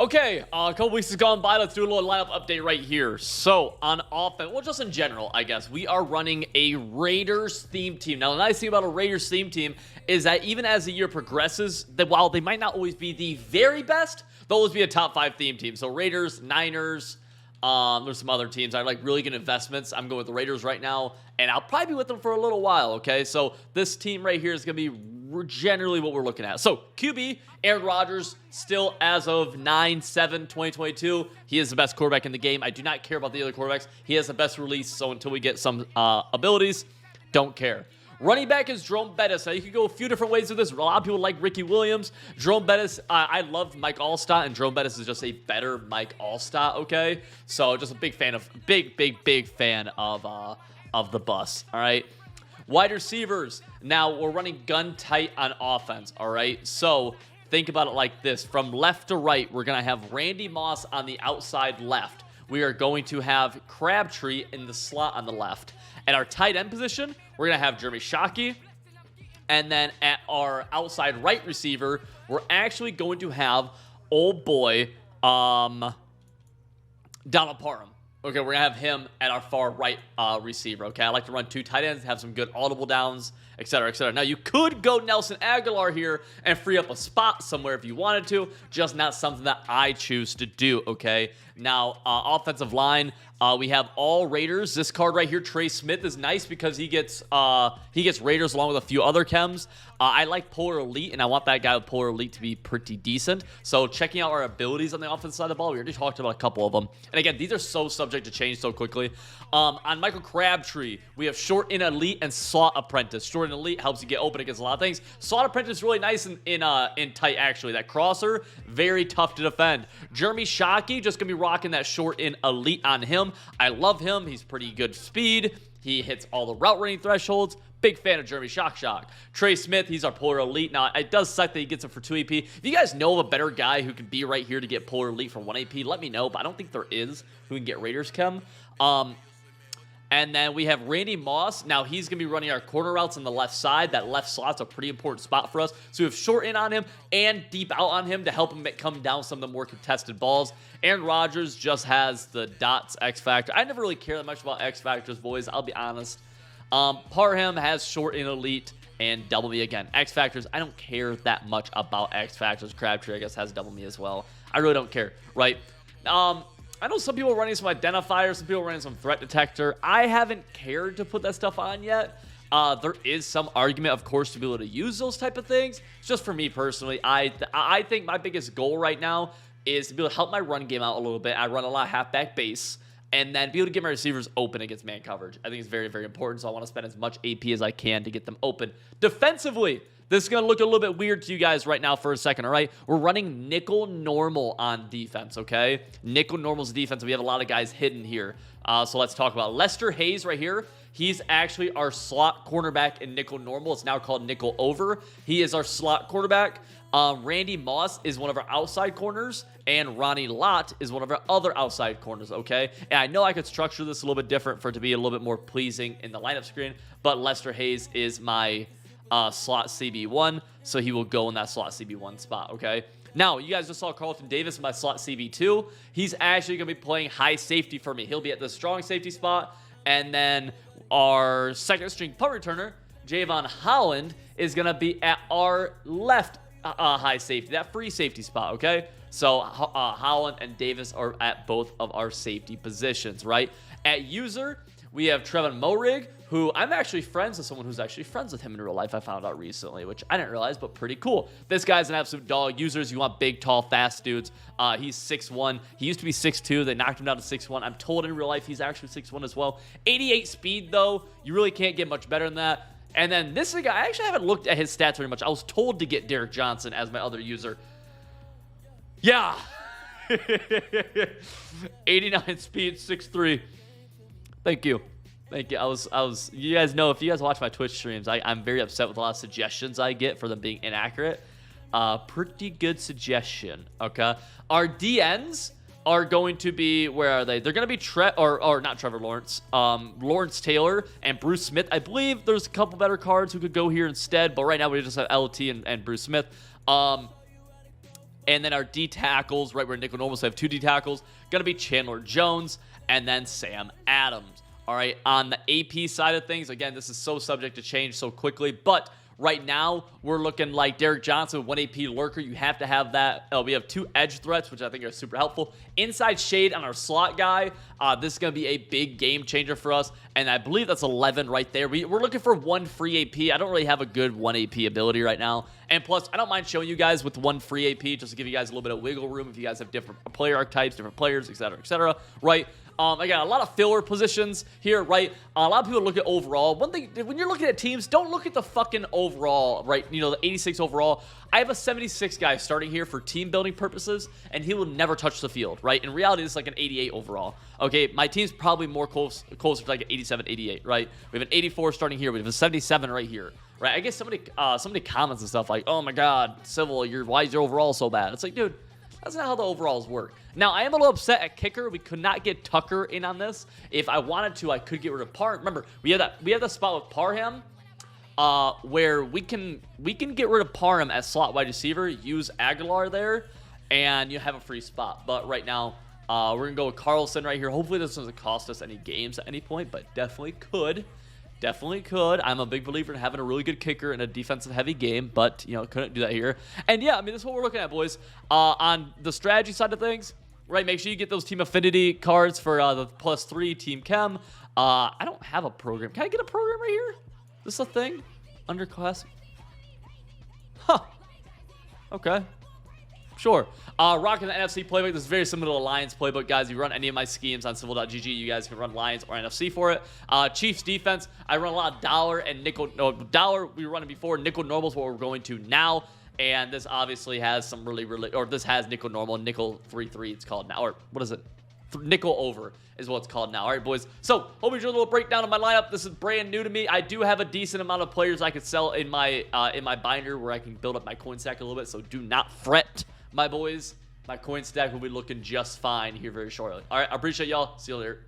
Okay, a couple weeks has gone by. Let's do a little lineup update right here. So, on offense, well, just in general, I guess, we are running a Raiders themed team. Now, the nice thing about a Raiders themed team is that even as the year progresses, that while they might not always be the very best, they'll always be a top 5 theme team. So, Raiders, Niners, there's some other teams. I like really good investments. I'm going with the Raiders right now, and I'll probably be with them for a little while, okay? So, this team right here is going to be generally what we're looking at. So, QB, Aaron Rodgers, still as of 9/7/2022, he is the best quarterback in the game. I do not care about the other quarterbacks. He has the best release, so until we get some abilities, don't care. Running back is Jerome Bettis. Now, you could go a few different ways with this. A lot of people like Ricky Williams. Jerome Bettis, I love Mike Allstott, and Jerome Bettis is just a better Mike Allstott, okay? So, just a big fan of, big fan of the bus, all right? Wide receivers. Now, we're running gun tight on offense, all right? So, think about it like this. From left to right, we're going to have Randy Moss on the outside left. We are going to have Crabtree in the slot on the left. At our tight end position, we're going to have Jeremy Shockey. And then at our outside right receiver, we're actually going to have old boy Donald Parham. Okay, we're going to have him at our far right receiver, okay? I like to run 2 tight ends, have some good audible downs, etc., etc. Now, you could go Nelson Aguilar here and free up a spot somewhere if you wanted to, just not something that I choose to do, okay? Now, offensive line, we have all Raiders. This card right here, Trey Smith, is nice because he gets Raiders along with a few other chems. I like Polar Elite, and I want that guy with Polar Elite to be pretty decent. So checking out our abilities on the offensive side of the ball, we already talked about a couple of them. And again, these are so subject to change so quickly. On Michael Crabtree, we have Short in Elite and Slot Apprentice. Short in Elite helps you get open against a lot of things. Slot Apprentice is really nice in tight, actually. That crosser, very tough to defend. Jeremy Shockey, just going to be rocking that Short in Elite on him. I love him. He's pretty good speed. He hits all the route running thresholds. Big fan of Jeremy Shock. Trey Smith, he's our Polar Elite. Now, it does suck that he gets it for 2 AP. If you guys know of a better guy who can be right here to get Polar Elite for 1 AP, let me know. But I don't think there is who can get Raiders Chem. And then we have Randy Moss. Now, he's going to be running our corner routes on the left side. That left slot's a pretty important spot for us. So we have short in on him and deep out on him to help him come down some of the more contested balls. Aaron Rodgers just has the dots X Factor. I never really care that much about X Factors, boys. I'll be honest. Parham has short in Elite and double me again. X Factors, I don't care that much about X Factors. Crabtree, I guess, has double me as well. I really don't care, right? I know some people are running some identifiers, some people are running some threat detector. I haven't cared to put that stuff on yet. There is some argument, of course, to be able to use those type of things. It's just for me personally. I think my biggest goal right now is to be able to help my run game out a little bit. I run a lot of halfback base, and then be able to get my receivers open against man coverage. I think it's very, very important, so I want to spend as much AP as I can to get them open. Defensively, this is going to look a little bit weird to you guys right now for a second, all right? We're running nickel normal on defense, okay? Nickel normal's defense. We have a lot of guys hidden here. So let's talk about Lester Hayes right here. He's actually our slot cornerback in nickel normal. It's now called nickel over. He is our slot quarterback. Randy Moss is one of our outside corners, and Ronnie Lott is one of our other outside corners, okay? And I know I could structure this a little bit different for it to be a little bit more pleasing in the lineup screen, but Lester Hayes is my slot CB1, so he will go in that slot CB1 spot, okay? Now, you guys just saw Carlton Davis in my slot CB2. He's actually going to be playing high safety for me. He'll be at the strong safety spot, and then our second string punt returner, Javon Holland, is going to be at our left high safety, that free safety spot, okay? So Holland and Davis are at both of our safety positions, right? At user, we have Trevin Morig, who I'm actually friends with someone who's actually friends with him in real life. I found out recently, which I didn't realize, but pretty cool. This guy's an absolute dog. Users, you want big, tall, fast dudes. He's 6'1". He used to be 6'2". They knocked him down to 6'1". I'm told in real life he's actually 6'1 as well. 88 speed, though. You really can't get much better than that. And then this is a guy, I actually haven't looked at his stats very much. I was told to get Derek Johnson as my other user. Yeah. 89 speed, 6'3". Thank you. Thank you. You guys know, if you guys watch my Twitch streams, I'm very upset with a lot of suggestions I get for them being inaccurate. Pretty good suggestion, okay? Our DNs are going to be, where are they? They're going to be not Trevor Lawrence, Lawrence Taylor and Bruce Smith. I believe there's a couple better cards who could go here instead, but right now we just have LT and Bruce Smith. And then our D tackles, right, where nickel normals have 2 D tackles, going to be Chandler Jones and then Sam Adams. All right, on the AP side of things, again, this is so subject to change so quickly, but right now, we're looking like Derek Johnson with 1 AP lurker. You have to have that. We have 2 edge threats, which I think are super helpful. Inside shade on our slot guy. This is going to be a big game changer for us, and I believe that's 11 right there. We're looking for 1 free AP. I don't really have a good 1 AP ability right now, and plus, I don't mind showing you guys with 1 free AP just to give you guys a little bit of wiggle room if you guys have different player archetypes, different players, etc., right? Again, a lot of filler positions here, right? A lot of people look at overall. One thing, when you're looking at teams, don't look at the fucking overall, right? You know, the 86 overall. I have a 76 guy starting here for team building purposes, and he will never touch the field, right? In reality, this is like an 88 overall. Okay, my team's probably more closer to like an 87, 88, right? We have an 84 starting here. We have a 77 right here, right? I guess somebody comments and stuff like, oh my God, Civil, why is your overall so bad? It's like, dude, that's not how the overalls work. Now, I am a little upset at kicker. We could not get Tucker in on this. If I wanted to, I could get rid of Parham. Remember, we have that spot with Parham where we can get rid of Parham as slot wide receiver, use Aguilar there, and you have a free spot. But right now, we're going to go with Carlson right here. Hopefully, this doesn't cost us any games at any point, but definitely could. Definitely could. I'm a big believer in having a really good kicker in a defensive-heavy game, but, you know, couldn't do that here. And, yeah, I mean, this is what we're looking at, boys. On the strategy side of things, right, make sure you get those Team Affinity cards for the +3 Team Chem. I don't have a program. Can I get a program right here? Is this a thing? Underclass? Huh. Okay. Sure. Rocking the NFC playbook. This is very similar to the Lions playbook, guys. If you run any of my schemes on civil.gg, you guys can run Lions or NFC for it. Chiefs defense, I run a lot of dollar and nickel. No, dollar we were running before. Nickel normal is what we're going to now. And this obviously has some this has nickel normal, nickel 3-3 it's called now. Or what is it? Nickel over is what it's called now. All right, boys. So, hope you enjoyed a little breakdown of my lineup. This is brand new to me. I do have a decent amount of players I could sell in my binder where I can build up my coin stack a little bit. So, do not fret, my boys. My coin stack will be looking just fine here very shortly. All right, I appreciate y'all. See you later.